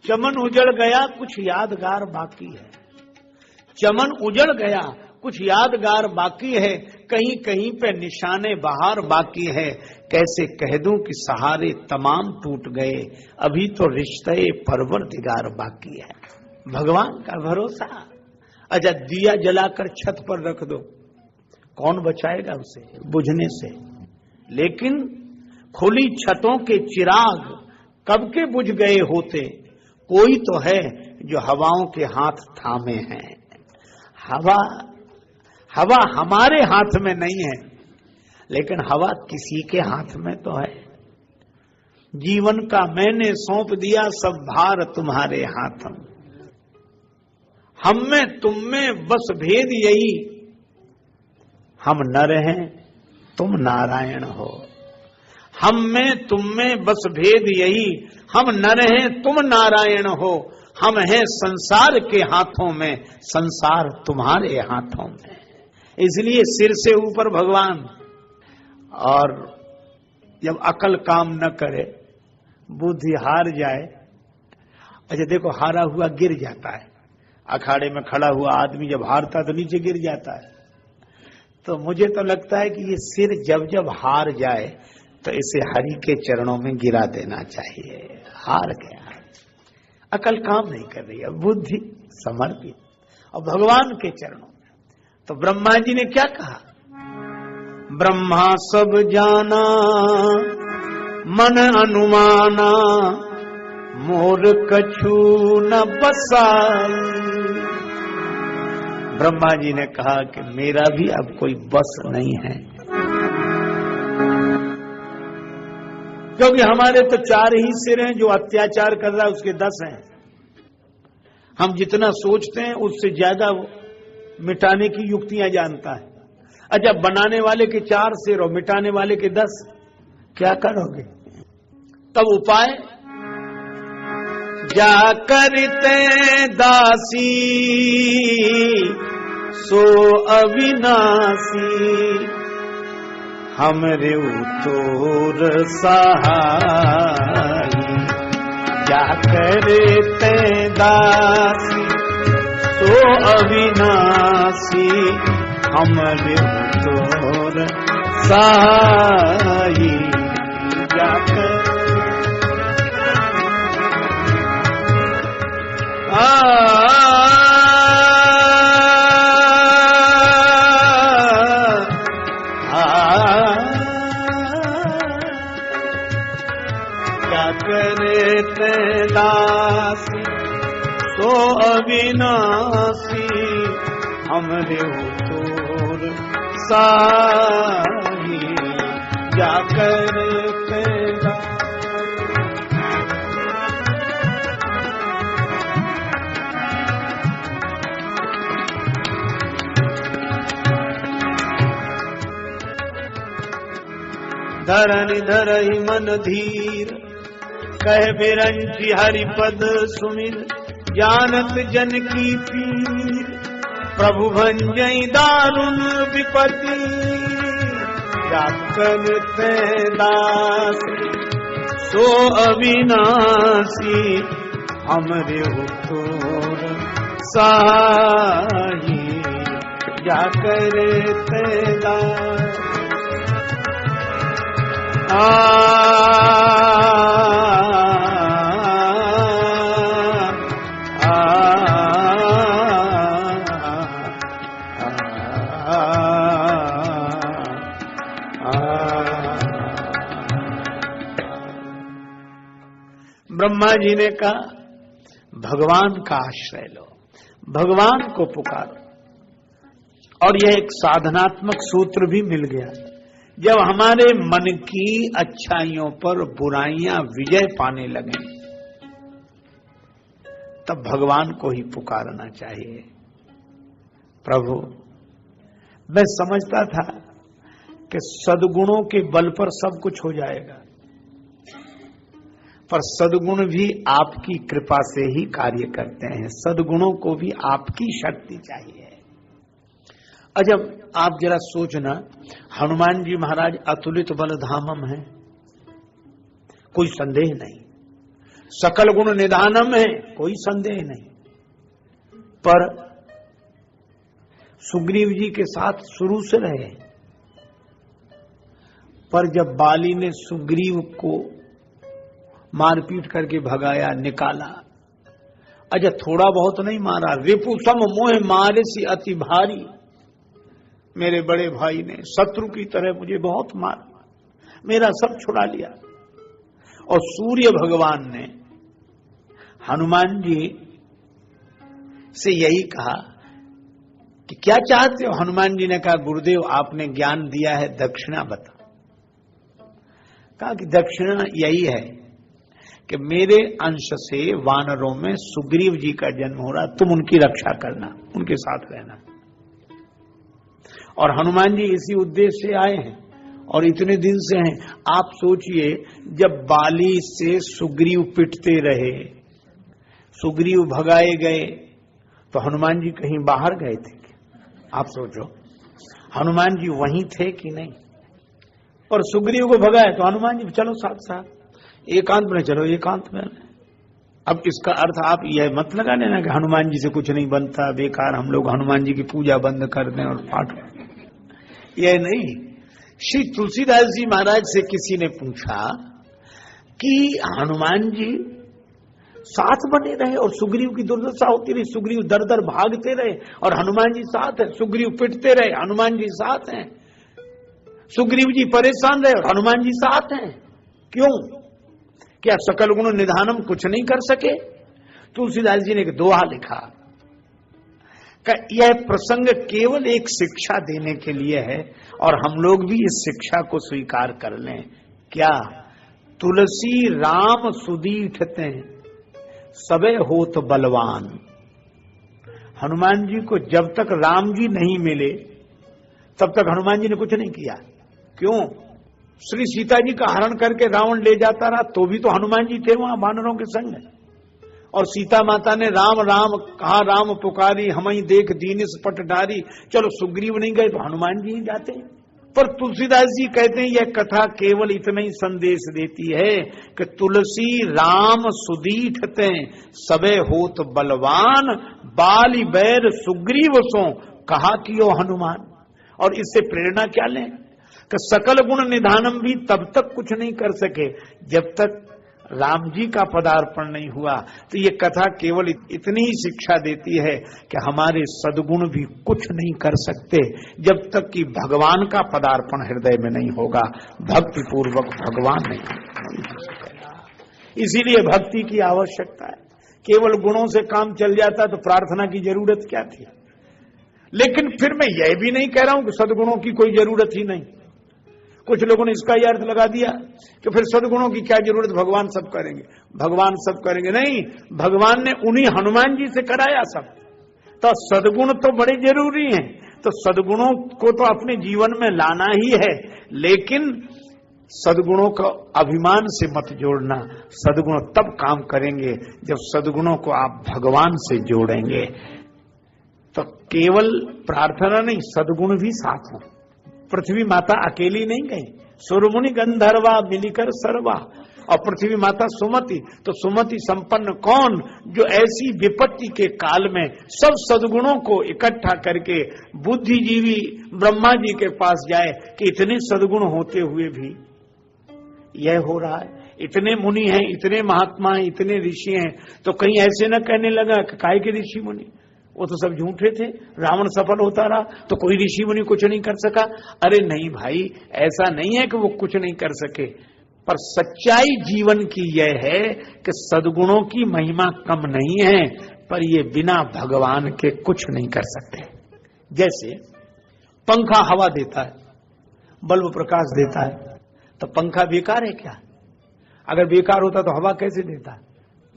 चमन उजड़ गया, कुछ यादगार बाकी है। चमन उजड़ गया, कुछ यादगार बाकी है। कहीं कहीं पे निशाने बहार बाकी है। कैसे कह दूं कि सहारे तमाम टूट गए, अभी तो रिश्ते परवरदिगार बाकी है। भगवान का भरोसा। अच्छा, दिया जलाकर छत पर रख दो, कौन बचाएगा उसे बुझने से। लेकिन खुली छतों के चिराग कब के बुझ गए होते। कोई तो है जो हवाओं के हाथ थामे हैं। हवा हमारे हाथ में नहीं है, लेकिन हवा किसी के हाथ में तो है। जीवन का मैंने सौंप दिया सब भार तुम्हारे हाथ में। हम में तुम में बस भेद यही, हम नर हैं तुम नारायण हो। हम में तुम में बस भेद यही, हम नर हैं तुम नारायण हो। हम हैं संसार के हाथों में, संसार तुम्हारे हाथों में। इसलिए सिर से ऊपर भगवान। और जब अकल काम न करे, बुद्धि हार जाए। अच्छा देखो, हारा हुआ गिर जाता है। अखाड़े में खड़ा हुआ आदमी जब हारता तो नीचे गिर जाता है। तो मुझे तो लगता है कि ये सिर जब जब हार जाए तो इसे हरि के चरणों में गिरा देना चाहिए। हार गया, अकल काम नहीं कर रही है, बुद्धि समर्पित और भगवान के चरणों में। तो ब्रह्मा जी ने क्या कहा? ब्रह्मा सब जाना मन अनुमाना, मोर कछु न बसाई। ब्रह्मा जी ने कहा कि मेरा भी अब कोई बस नहीं है, क्योंकि हमारे तो 4 ही सिर हैं। जो अत्याचार कर रहा है उसके 10 हैं। हम जितना सोचते हैं उससे ज्यादा मिटाने की युक्तियां जानता है। अच्छा, बनाने वाले के 4 सिर और मिटाने वाले के 10, क्या करोगे? तब उपाय, जा करते दासी सो अविनाशी, हमरे उतोर सहाई। जा करते दासी सो अविनाशी, हमरे उतोर सहाई। जाकर क्या करे हमरे तोर साही जाकर पैदा। धरनि धरहि मन धीर, कह बिरंची हरिपद सुमिर, जानत जन की पीर, प्रभु भंजई दारुण विपत्ति, जाकर दास सो अविनाशी, हमरे तोर साही जाकर दास। ब्रह्मा जी ने कहा भगवान का आश्रय लो, भगवान को पुकारो। और यह एक साधनात्मक सूत्र भी मिल गया। जब हमारे मन की अच्छाइयों पर बुराइयां विजय पाने लगे तब भगवान को ही पुकारना चाहिए। प्रभु, मैं समझता था कि सद्गुणों के बल पर सब कुछ हो जाएगा, पर सद्गुण भी आपकी कृपा से ही कार्य करते हैं। सद्गुणों को भी आपकी शक्ति चाहिए। अजब, आप जरा सोचना, हनुमान जी महाराज अतुलित बल धामम है, कोई संदेह नहीं। सकल गुण निधानम है, कोई संदेह नहीं। पर सुग्रीव जी के साथ शुरू से रहे, पर जब बाली ने सुग्रीव को मारपीट करके भगाया, निकाला, अच्छा थोड़ा बहुत नहीं मारा, रिपु सम मोह मारे सी अति भारी, मेरे बड़े भाई ने शत्रु की तरह मुझे बहुत मारा, मेरा सब छुड़ा लिया। और सूर्य भगवान ने हनुमान जी से यही कहा कि क्या चाहते हो। हनुमान जी ने कहा गुरुदेव आपने ज्ञान दिया है, दक्षिणा बताओ। कहा कि दक्षिणा यही है कि मेरे अंश से वानरों में सुग्रीव जी का जन्म हो रहा, तुम उनकी रक्षा करना, उनके साथ रहना। और हनुमान जी इसी उद्देश्य से आए हैं और इतने दिन से हैं। आप सोचिए, जब बाली से सुग्रीव पिटते रहे, सुग्रीव भगाए गए, तो हनुमान जी कहीं बाहर गए थे? आप सोचो, हनुमान जी वहीं थे कि नहीं? और सुग्रीव को भगाए तो हनुमान जी चलो साथ साथ, एकांत में चलो, एकांत में। अब इसका अर्थ आप यह मत लगा लेना कि हनुमान जी से कुछ नहीं बनता, बेकार हम लोग हनुमान जी की पूजा बंद कर दें और पाठ। यह नहीं। श्री तुलसीदास जी महाराज से किसी ने पूछा कि हनुमान जी साथ बने रहे और सुग्रीव की दुर्दशा होती रही, सुग्रीव दर दर भागते रहे और हनुमान जी साथ है, सुग्रीव पिटते रहे, हनुमान जी साथ हैं, सुग्रीव जी परेशान रहे और हनुमान जी साथ हैं, क्यों? क्या सकल गुण निधानम कुछ नहीं कर सके? तुलसीदास जी ने एक दोहा लिखा कि यह प्रसंग केवल एक शिक्षा देने के लिए है और हम लोग भी इस शिक्षा को स्वीकार कर लें। क्या? तुलसी राम सुदीठते सबे होत बलवान। हनुमान जी को जब तक राम जी नहीं मिले तब तक हनुमान जी ने कुछ नहीं किया। क्यों? श्री सीता जी का हरण करके रावण ले जाता रहा तो भी तो हनुमान जी थे वहां वानरों के संग। और सीता माता ने राम राम कहा, राम पुकारी हमई देख दीनिस पट डारी। चलो सुग्रीव नहीं गए तो हनुमान जी ही जाते। पर तुलसीदास जी कहते हैं यह कथा केवल इतना ही संदेश देती है कि तुलसी राम सुदीठते सबे होत बलवान, बाली बैर सुग्रीव सो कहा कियो हनुमान। और इससे प्रेरणा क्या लें कि सकल गुण निधानम भी तब तक कुछ नहीं कर सके जब तक राम जी का पदार्पण नहीं हुआ। तो ये कथा केवल इतनी ही शिक्षा देती है कि हमारे सद्गुण भी कुछ नहीं कर सकते जब तक कि भगवान का पदार्पण हृदय में नहीं होगा, भक्ति पूर्वक भगवान नहीं हो सकेगा। इसीलिए भक्ति की आवश्यकता है। केवल गुणों से काम चल जाता तो प्रार्थना की जरूरत क्या थी? लेकिन फिर मैं यह भी नहीं कह रहा हूं कि सद्गुणों की कोई जरूरत ही नहीं। कुछ लोगों ने इसका यह अर्थ लगा दिया कि फिर सद्गुणों की क्या जरूरत, भगवान सब करेंगे, भगवान सब करेंगे। नहीं, भगवान ने उन्हीं हनुमान जी से कराया सब। तो सद्गुण तो बड़े जरूरी हैं, तो सद्गुणों को तो अपने जीवन में लाना ही है, लेकिन सद्गुणों को अभिमान से मत जोड़ना। सद्गुण तब काम करेंगे जब सद्गुणों को आप भगवान से जोड़ेंगे। तो केवल प्रार्थना नहीं, सद्गुण भी साथ हो। पृथ्वी माता अकेली नहीं गई, सुरमुनि गंधर्वा मिलकर सर्वा, और पृथ्वी माता सुमति। तो सुमति संपन्न कौन? जो ऐसी विपत्ति के काल में सब सद्गुणों को इकट्ठा करके बुद्धिजीवी ब्रह्मा जी के पास जाए कि इतने सद्गुण होते हुए भी यह हो रहा है, इतने मुनि हैं, इतने महात्मा हैं, इतने ऋषि हैं, तो कहीं ऐसे न कहने लगा कि काय के ऋषि मुनि, वो तो सब झूठे थे, रावण सफल होता रहा तो कोई ऋषि मुनि कुछ नहीं कर सका। अरे नहीं भाई, ऐसा नहीं है कि वो कुछ नहीं कर सके, पर सच्चाई जीवन की यह है कि सद्गुणों की महिमा कम नहीं है, पर ये बिना भगवान के कुछ नहीं कर सकते। जैसे पंखा हवा देता है, बल्ब प्रकाश देता है, तो पंखा बेकार है क्या? अगर बेकार होता तो हवा कैसे देता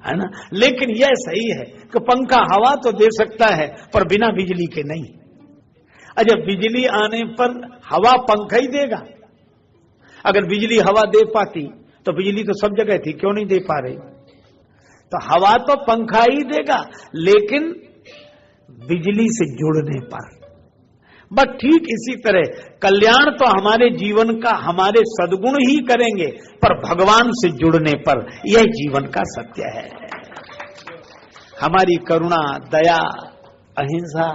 है ना? लेकिन यह सही है कि पंखा हवा तो दे सकता है, पर बिना बिजली के नहीं। अच्छा, बिजली आने पर हवा पंखा ही देगा। अगर बिजली हवा दे पाती तो बिजली तो सब जगह थी, क्यों नहीं दे पा रही? तो हवा तो पंखा ही देगा, लेकिन बिजली से जुड़ने पर। बस ठीक इसी तरह कल्याण तो हमारे जीवन का हमारे सद्गुण ही करेंगे, पर भगवान से जुड़ने पर। यह जीवन का सत्य है। हमारी करुणा, दया, अहिंसा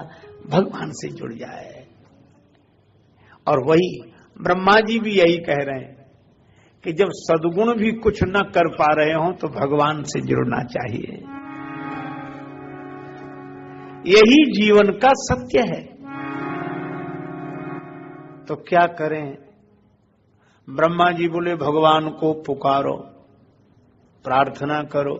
भगवान से जुड़ जाए। और वही ब्रह्मा जी भी यही कह रहे हैं कि जब सद्गुण भी कुछ न कर पा रहे हो तो भगवान से जुड़ना चाहिए। यही जीवन का सत्य है। तो क्या करें? ब्रह्मा जी बोले भगवान को पुकारो, प्रार्थना करो,